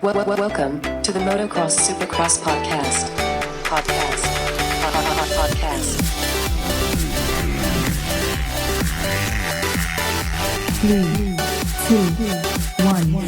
Welcome to the Motocross Supercross podcast. Podcast. 3, 2, 1, 0.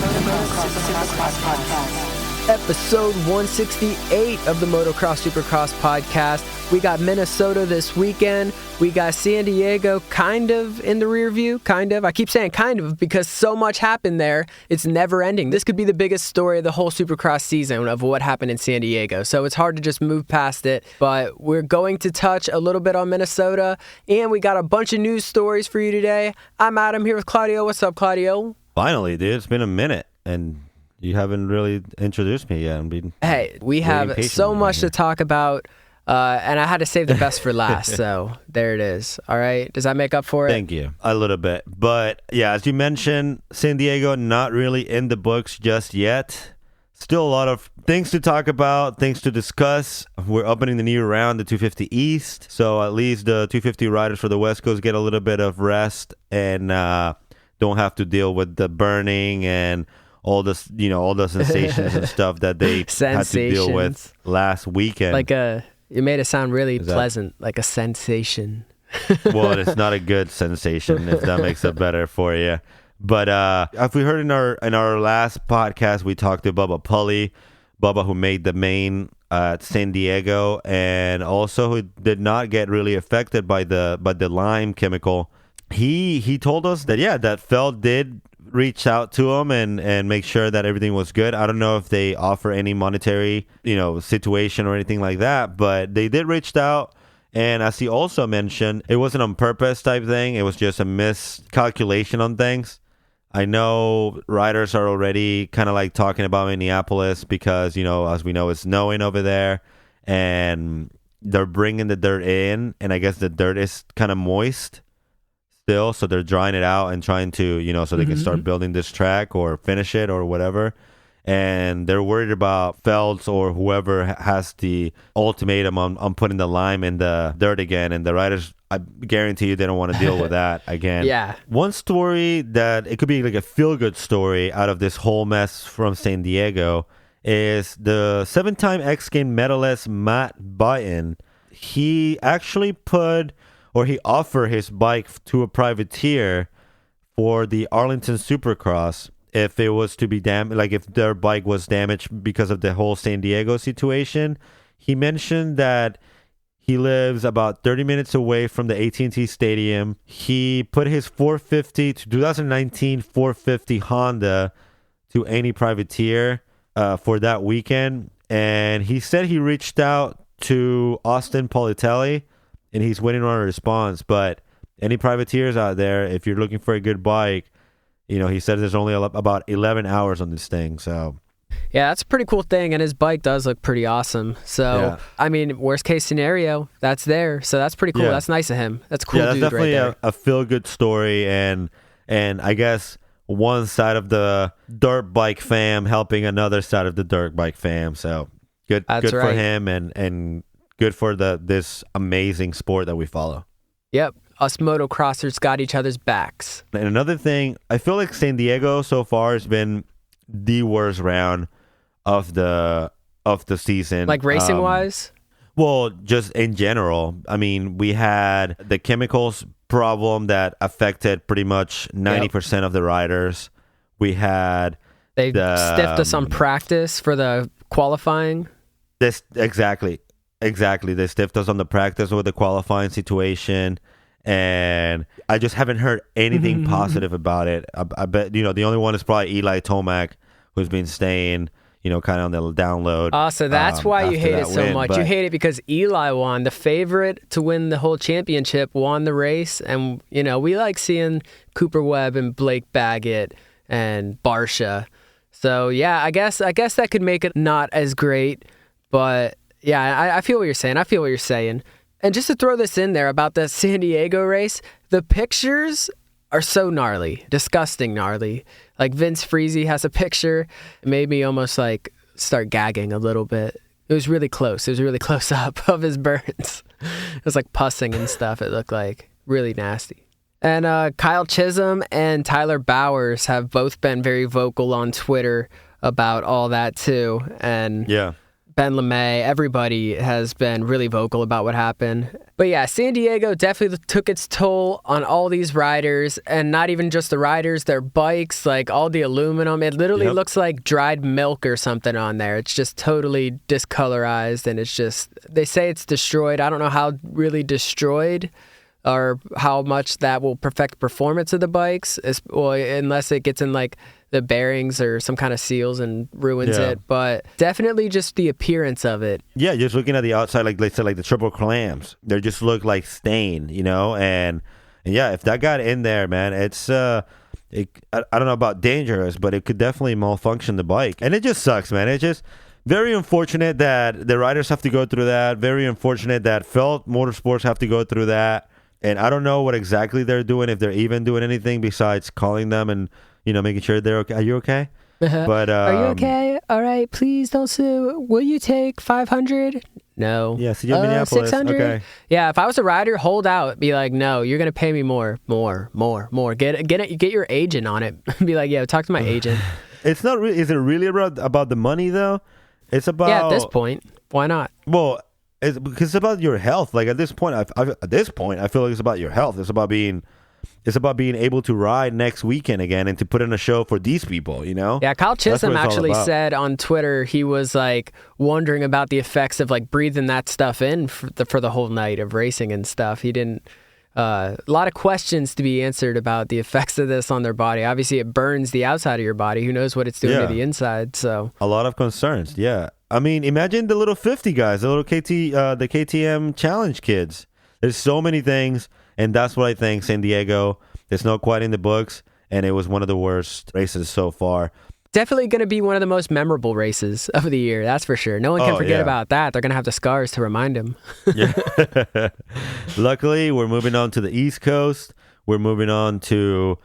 Motocross Supercross podcast. Episode 168 of the Motocross Supercross podcast. We got Minnesota this weekend. We got San Diego kind of in the rear view. Kind of. I keep saying kind of because so much happened there. It's never ending. This could be the biggest story of the whole Supercross season of what happened in San Diego. So it's hard to just move past it. But we're going to touch a little bit on Minnesota. And we got a bunch of news stories for you today. I'm Adam here with Claudio. What's up, Claudio? Finally, dude. It's been a minute. And you haven't really introduced me yet. Hey, we have so much to talk about, and I had to save the best for last, so there it is. All right? Does that make up for it? Thank you. A little bit. But, yeah, as you mentioned, San Diego not really in the books just yet. Still a lot of things to talk about, things to discuss. We're opening the new round, the 250 East, so at least the 250 riders for the West Coast get a little bit of rest and don't have to deal with the burning and all this, all the sensations and stuff that they had to deal with last weekend. You made it sound really pleasant, like a sensation. Well, it's not a good sensation, if that makes it better for you. But if we heard in our last podcast, we talked to Bubba Pulley, Bubba who made the main at San Diego, and also who did not get really affected by the lime chemical. He told us that that Feld did reach out to him and make sure that everything was good. I don't know if they offer any monetary, situation or anything like that, but they did reach out. And as he also mentioned, it wasn't on purpose type thing. It was just a miscalculation on things. I know riders are already kind of like talking about Minneapolis because, as we know, it's snowing over there and they're bringing the dirt in. And I guess the dirt is kind of moist still, so they're drying it out and trying to, so they can start building this track or finish it or whatever. And they're worried about Felds or whoever has the ultimatum on putting the lime in the dirt again. And the riders, I guarantee you, they don't want to deal with that again. Yeah. One story that it could be like a feel-good story out of this whole mess from San Diego is the 7-time X Games medalist Matt Button. He actually he offered his bike to a privateer for the Arlington Supercross if it was to be damaged, like if their bike was damaged because of the whole San Diego situation. He mentioned that he lives about 30 minutes away from the AT&T Stadium. He put his 2019 450 Honda to any privateer for that weekend. And he said he reached out to Austin Politelli, and he's waiting on a response. But any privateers out there, if you're looking for a good bike, he said there's only about 11 hours on this thing. So, yeah, that's a pretty cool thing. And his bike does look pretty awesome. So, I mean, worst case scenario, that's there. So that's pretty cool. Yeah. That's nice of him. That's a cool. Yeah, that's dude definitely right there. a feel-good story. And I guess one side of the dirt bike fam helping another side of the dirt bike fam. So good for him and good for this amazing sport that we follow. Yep. Us motocrossers got each other's backs. And another thing, I feel like San Diego so far has been the worst round of the season. Like racing wise? Well, just in general. I mean, we had the chemicals problem that affected pretty much 90% of the riders. We had They stiffed us on practice for the qualifying. Exactly. They stiffed us on the practice with the qualifying situation, and I just haven't heard anything positive about it. I bet, the only one is probably Eli Tomac, who's been staying, kind of on the download. Oh, so that's why you hate it so much. You hate it because Eli won. The favorite to win the whole championship won the race, and, we like seeing Cooper Webb and Blake Baggett and Barsha. So, yeah, I guess that could make it not as great, but... Yeah, I feel what you're saying. And just to throw this in there about the San Diego race, the pictures are so gnarly, disgusting gnarly. Like Vince Freezy has a picture. It made me almost like start gagging a little bit. It was really close. It was really close up of his burns. It was like pussing and stuff. It looked like really nasty. And Kyle Chisholm and Tyler Bowers have both been very vocal on Twitter about all that too. And Yeah. Ben LeMay, everybody has been really vocal about what happened. But yeah, San Diego definitely took its toll on all these riders, and not even just the riders, their bikes, like all the aluminum. It literally looks like dried milk or something on there. It's just totally discolorized, and it's just, they say it's destroyed. I don't know how really destroyed or how much that will affect performance of the bikes, unless it gets in like the bearings or some kind of seals and ruins it. But definitely just the appearance of it. Yeah, just looking at the outside, like they said, like the triple clams, they just look like stain, and yeah, if that got in there, man, it's I don't know about dangerous, but it could definitely malfunction the bike, and it just sucks, man. It's just very unfortunate that the riders have to go through that. Very unfortunate that Felt Motorsports have to go through that. And I don't know what exactly they're doing, if they're even doing anything besides calling them and, making sure they're okay. Are you okay? But are you okay? All right, please don't sue. Will you take $500? No. Yeah, see you in Minneapolis. $600? Okay. Yeah, if I was a rider, hold out. Be like, no, you're gonna pay me more. Get your agent on it. Be like, yeah, talk to my agent. It's not. Is it really about the money though? It's about. Yeah, at this point, why not? Well. Because it's about your health. Like at this point, I feel like it's about your health. It's about being able to ride next weekend again and to put in a show for these people. Yeah, Kyle Chisholm actually said on Twitter he was like wondering about the effects of like breathing that stuff in for the whole night of racing and stuff. He didn't. A lot of questions to be answered about the effects of this on their body. Obviously, it burns the outside of your body. Who knows what it's doing to the inside? So a lot of concerns. Yeah. I mean, imagine the little 50 guys, the little the KTM Challenge kids. There's so many things, and that's what I think. San Diego, it's not quite in the books, and it was one of the worst races so far. Definitely going to be one of the most memorable races of the year, that's for sure. No one can forget about that. They're going to have the scars to remind them. Yeah. Luckily, we're moving on to the East Coast. We're moving on to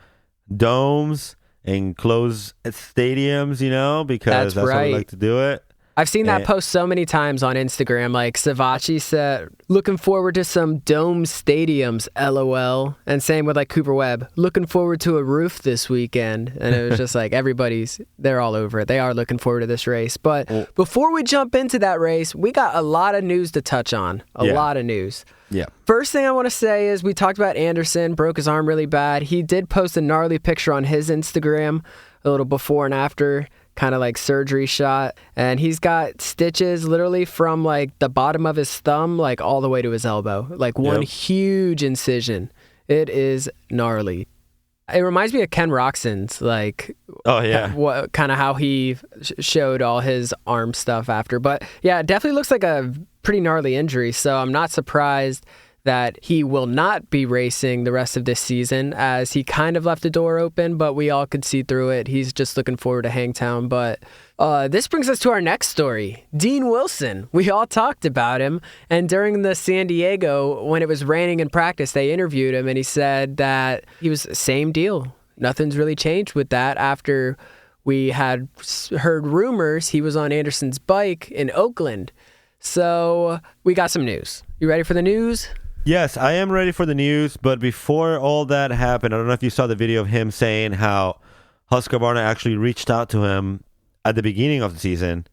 domes and closed stadiums, because that's how we like to do it. I've seen that post so many times on Instagram. Like Savachi said, looking forward to some dome stadiums, LOL. And same with like Cooper Webb, looking forward to a roof this weekend. And it was just like they're all over it. They are looking forward to this race. But before we jump into that race, we got a lot of news to touch on. A lot of news. Yeah. First thing I want to say is we talked about Anderson, broke his arm really bad. He did post a gnarly picture on his Instagram, a little before and after, kind of like surgery shot, and he's got stitches literally from like the bottom of his thumb like all the way to his elbow, like one huge incision. It is gnarly. It reminds me of Ken Roxon's, like, what kind of how he showed all his arm stuff after. But yeah, it definitely looks like a pretty gnarly injury, so I'm not surprised that he will not be racing the rest of this season, as he kind of left the door open, but we all could see through it. He's just looking forward to Hangtown. But this brings us to our next story. Dean Wilson. We all talked about him, and during the San Diego, when it was raining in practice, they interviewed him, and he said that he was same deal. Nothing's really changed with that. After we had heard rumors he was on Anderson's bike in Oakland. So we got some news. You ready for the news? Yes, I am ready for the news, but before all that happened, I don't know if you saw the video of him saying how Husqvarna actually reached out to him at the beginning of the season,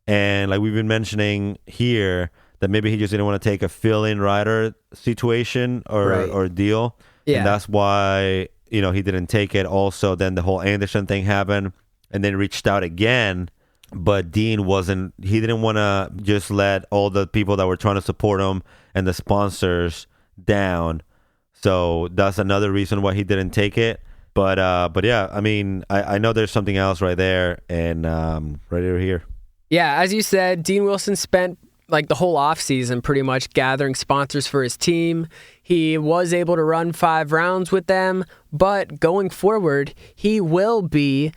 and like we've been mentioning here, that maybe he just didn't want to take a fill-in rider situation or deal, and that's why he didn't take it. Also, then the whole Anderson thing happened, and then reached out again. But Dean he didn't want to just let all the people that were trying to support him and the sponsors down. So that's another reason why he didn't take it. But yeah, I mean, I know there's something else right there, and ready to hear. Yeah, as you said, Dean Wilson spent like the whole offseason pretty much gathering sponsors for his team. He was able to run 5 rounds with them, but going forward, he will be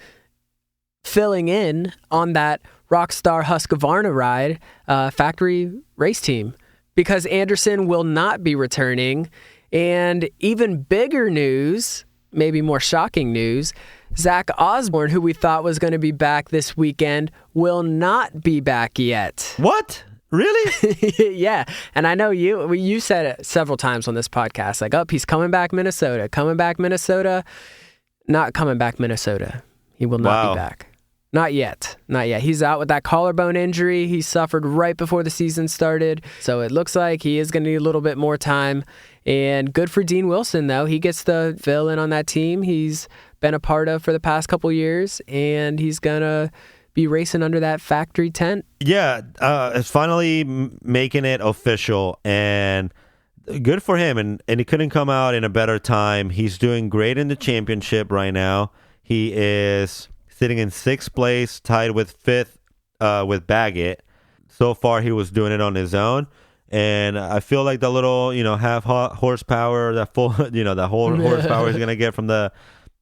filling in on that Rockstar Husqvarna ride factory race team, because Anderson will not be returning. And even bigger news, maybe more shocking news, Zach Osborne, who we thought was going to be back this weekend, will not be back yet. What? Really? Yeah. And I know you said it several times on this podcast, like, he's coming back Minnesota. Not coming back Minnesota. He will not be back. Not yet. He's out with that collarbone injury he suffered right before the season started. So it looks like he is going to need a little bit more time. And good for Dean Wilson, though. He gets to fill in on that team he's been a part of for the past couple years, and he's going to be racing under that factory tent. Yeah, it's finally making it official, and good for him. And he couldn't come out in a better time. He's doing great in the championship right now. He is sitting in 6th place, tied with 5th with Baggett. So far, he was doing it on his own. And I feel like the little, half horsepower, that full, the whole horsepower he's going to get from the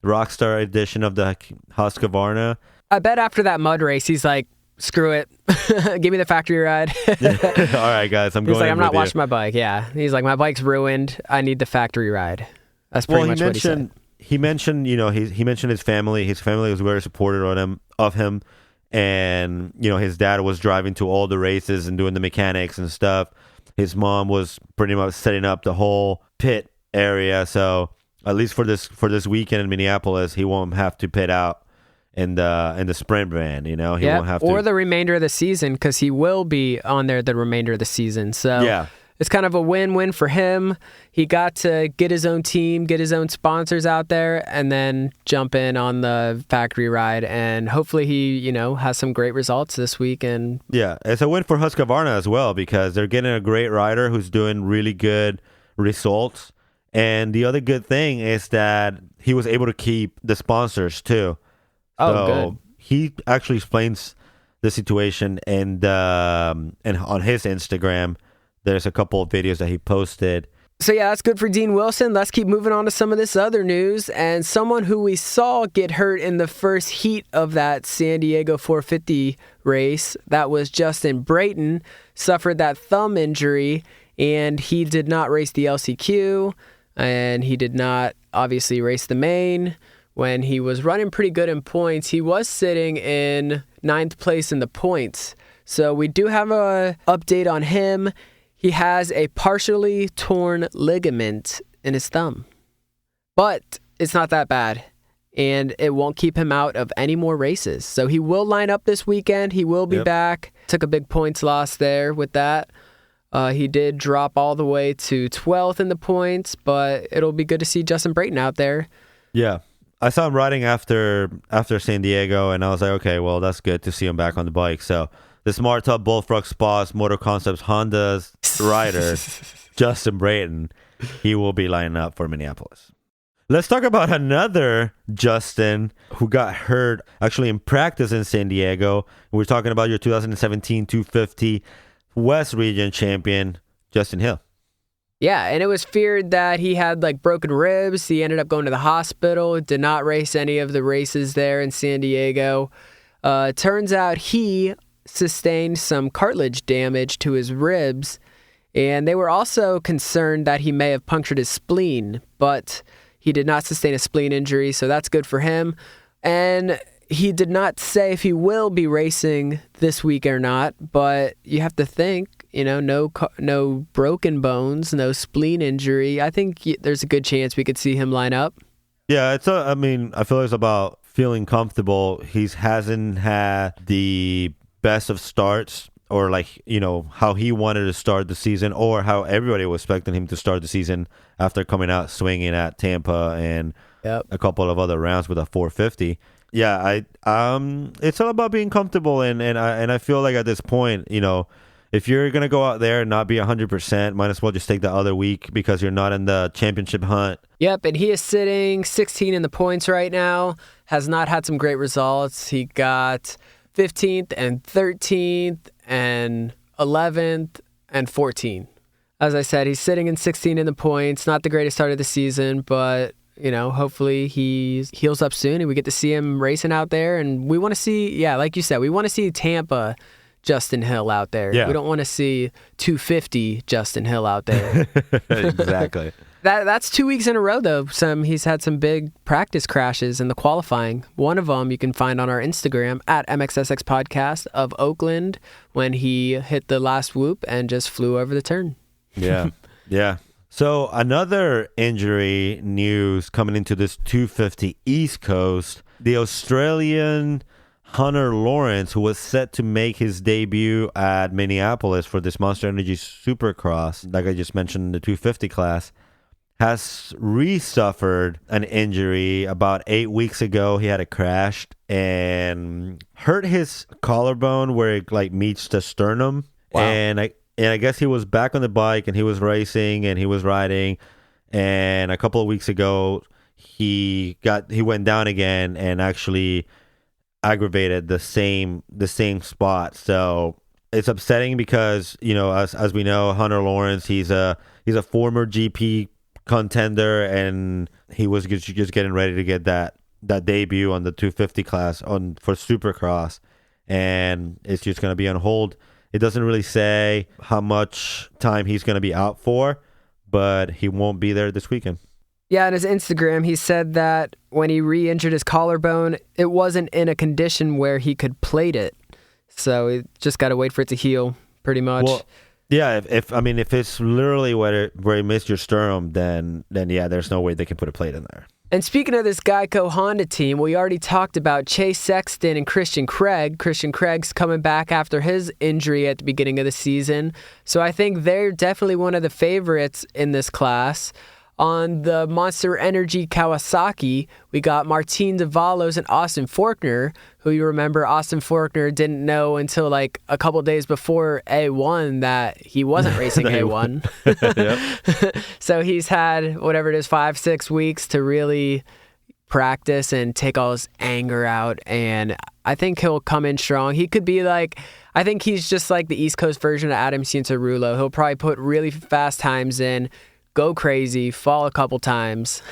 Rockstar edition of the Husqvarna. I bet after that mud race, he's like, screw it. Give me the factory ride. All right, guys, I'm going. I'm not washing my bike. Yeah. He's like, my bike's ruined. I need the factory ride. That's pretty much what he said. He mentioned, he mentioned his family. His family was very supportive of him. And, his dad was driving to all the races and doing the mechanics and stuff. His mom was pretty much setting up the whole pit area. So at least for this weekend in Minneapolis, he won't have to pit out in the sprint van. He won't have to, or the remainder of the season, because he will be on there the remainder of the season. So yeah. It's kind of a win-win for him. He got to get his own team, get his own sponsors out there, and then jump in on the factory ride. And hopefully he, has some great results this week. And yeah, it's a win for Husqvarna as well, because they're getting a great rider who's doing really good results. And the other good thing is that he was able to keep the sponsors too. Oh, good. He actually explains the situation, and on his Instagram, there's a couple of videos that he posted. So yeah, that's good for Dean Wilson. Let's keep moving on to some of this other news. And someone who we saw get hurt in the first heat of that San Diego 450 race, that was Justin Brayton, suffered that thumb injury, and he did not race the LCQ, and he did not obviously race the main. When he was running pretty good in points, he was sitting in 9th place in the points. So we do have a update on him. He has a partially torn ligament in his thumb, but it's not that bad, and it won't keep him out of any more races. So he will line up this weekend. He will be back. Took a big points loss there with that. He did drop all the way to 12th in the points, but it'll be good to see Justin Brayton out there. Yeah. I saw him riding after San Diego, and I was like, okay, well, that's good to see him back on the bike. So the Smart Top Bullfrog Spots Motor Concepts Honda's rider, Justin Brayton, he will be lining up for Minneapolis. Let's talk about another Justin who got hurt actually in practice in San Diego. We're talking about your 2017 250 West Region champion, Justin Hill. Yeah, and it was feared that he had broken ribs. He ended up going to the hospital, did not race any of the races there in San Diego. Turns out he sustained some cartilage damage to his ribs, and they were also concerned that he may have punctured his spleen, but he did not sustain a spleen injury, so that's good for him. And he did not say if he will be racing this week or not, but you have to think, no broken bones, no spleen injury. I think there's a good chance we could see him line up. Yeah, I feel like it's about feeling comfortable. He hasn't had the best of starts, or how he wanted to start the season, or how everybody was expecting him to start the season after coming out swinging at Tampa and a couple of other rounds with a 450. Yeah, it's all about being comfortable, and I feel like at this point, if you're gonna go out there and not be 100%, might as well just take the other week, because you're not in the championship hunt. Yep, and he is sitting 16 in the points right now. Has not had some great results. He got 15th and 13th and 11th and 14th. As I said, he's sitting in 16 in the points. Not the greatest start of the season, but hopefully he heals up soon and we get to see him racing out there. And we want to see, like you said, we want to see Tampa Justin Hill out there. Yeah. We don't want to see 250 Justin Hill out there. Exactly. That's 2 weeks in a row, though. He's had some big practice crashes in the qualifying. One of them you can find on our Instagram at MXSX Podcast of Oakland when he hit the last whoop and just flew over the turn. Yeah, yeah. So another injury news coming into this 250 East Coast, the Australian Hunter Lawrence, who was set to make his debut at Minneapolis for this Monster Energy Supercross, like I just mentioned in the 250 class, has re-suffered an injury about 8 weeks ago. He had a crash and hurt his collarbone where it like meets the sternum. Wow. And I guess he was back on the bike and he was racing and he was riding. And a couple of weeks ago, he went down again and actually aggravated the same spot. So it's upsetting because, you know, as we know, Hunter Lawrence, he's a former GP contender, and he was just getting ready to get that debut on the 250 class for Supercross, and it's just going to be on hold. It doesn't really say how much time he's going to be out for, but he won't be there this weekend. Yeah, on his Instagram, he said that when he re-injured his collarbone, it wasn't in a condition where he could plate it. So he just got to wait for it to heal, pretty much. Well, yeah, if it's literally where you missed your sternum, then yeah, there's no way they can put a plate in there. And speaking of this Geico Honda team, we already talked about Chase Sexton and Christian Craig. Christian Craig's coming back after his injury at the beginning of the season. So I think they're definitely one of the favorites in this class. On the Monster Energy Kawasaki, we got Martin Davalos and Austin Faulkner, who you remember Austin Faulkner didn't know until like a couple days before A1 that he wasn't racing A1. So he's had, whatever it is, 5-6 weeks to really practice and take all his anger out, and I think he'll come in strong. He could be like, I think he's just like the East Coast version of Adam Cianciarulo. He'll probably put really fast times in, go crazy, fall a couple times,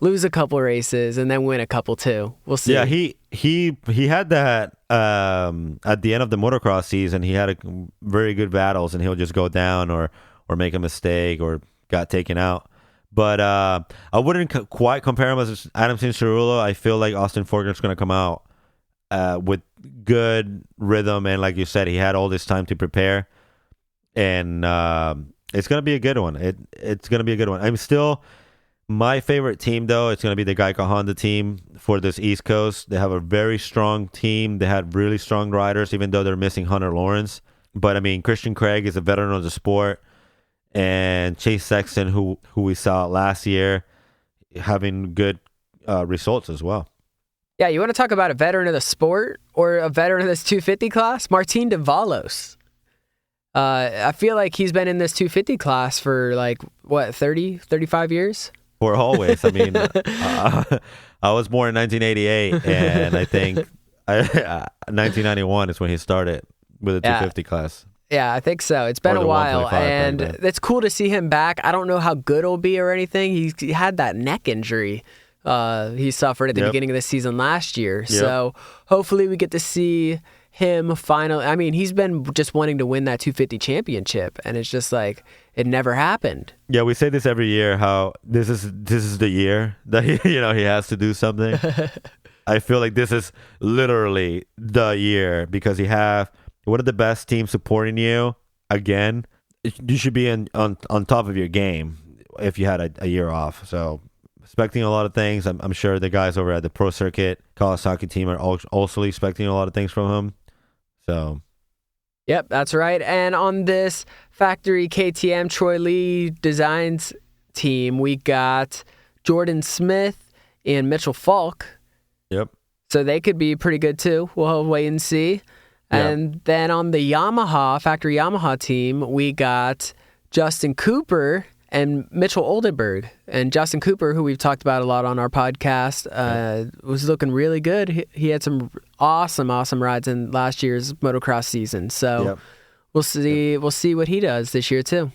lose a couple races, and then win a couple too. We'll see. Yeah, he had that at the end of the motocross season. He had very good battles, and he'll just go down or make a mistake or got taken out. But I wouldn't quite compare him as Adam Cianciarulo. I feel like Austin Faulkner's going to come out with good rhythm, and like you said, he had all this time to prepare, and it's going to be a good one. It's going to be a good one. I'm still, my favorite team, though, it's going to be the Geico Honda team for this East Coast. They have a very strong team. They had really strong riders, even though they're missing Hunter Lawrence. But, I mean, Christian Craig is a veteran of the sport. And Chase Sexton, who we saw last year, having good results as well. Yeah, you want to talk about a veteran of the sport or a veteran of this 250 class? Martin Davalos. I feel like he's been in this 250 class for like, 35 years? For always. I mean, I was born in 1988, and I think 1991 is when he started with the 250 class. Yeah, I think so. It's been a while, and it's cool to see him back. I don't know how good he'll be or anything. He had that neck injury he suffered at the beginning of the season last year. So hopefully we get to see him finally. I mean, he's been just wanting to win that 250 championship, and it's just like it never happened. Yeah, we say this every year, how this is the year that he has to do something. I feel like this is literally the year, because you have one of the best teams supporting you again. You should be on top of your game if you had a year off. So expecting a lot of things. I'm sure the guys over at the Pro Circuit Kawasaki team are also expecting a lot of things from him. So, yep, that's right. And on this factory KTM Troy Lee Designs team, we got Jordan Smith and Mitchell Falk. Yep. So they could be pretty good too. We'll wait and see. And then on the factory Yamaha team, we got Justin Cooper and Mitchell Oldenburg. And Justin Cooper, who we've talked about a lot on our podcast, was looking really good. He had some awesome rides in last year's motocross season. So we'll see what he does this year too.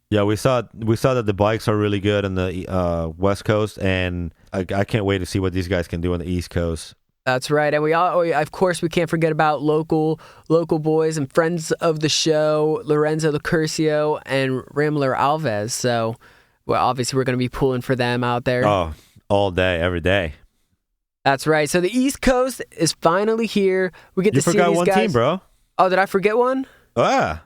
Yeah, we saw that the bikes are really good on the West Coast, and I can't wait to see what these guys can do on the East Coast. That's right. And of course, we can't forget about local boys and friends of the show, Lorenzo Lucurcio and Ramler Alves. So well, obviously we're going to be pulling for them out there. Oh, all day, every day. That's right. So the East Coast is finally here. We get to see these guys. You forgot one team, bro. Oh, did I forget one? Ah.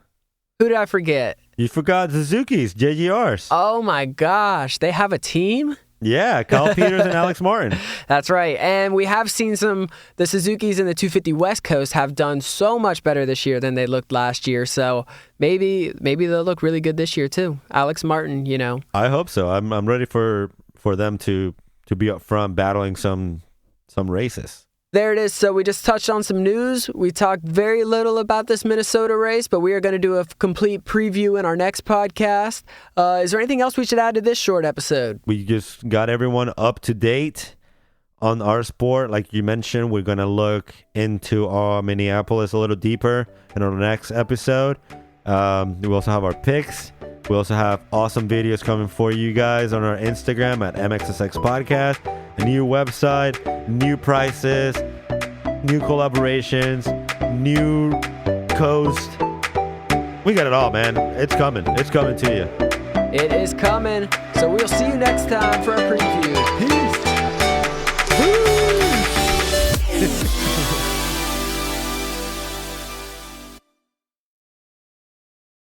Who did I forget? You forgot Suzuki's, JGRs. Oh my gosh, they have a team? Yeah, Kyle Peters and Alex Martin. That's right. And we have seen the Suzukis in the 250 West Coast have done so much better this year than they looked last year. So maybe they'll look really good this year too. Alex Martin, I hope so. I'm ready for them to be up front battling some races. There it is. So we just touched on some news. We talked very little about this Minnesota race, but we are going to do a complete preview in our next podcast. Is there anything else we should add to this short episode? We just got everyone up to date on our sport. Like you mentioned, we're going to look into Minneapolis a little deeper in our next episode. We also have our picks. We also have awesome videos coming for you guys on our Instagram at MXSX Podcast. A new website, new prices, new collaborations, new coast. We got it all, man. It's coming. It's coming to you. It is coming. So we'll see you next time for a preview. Peace.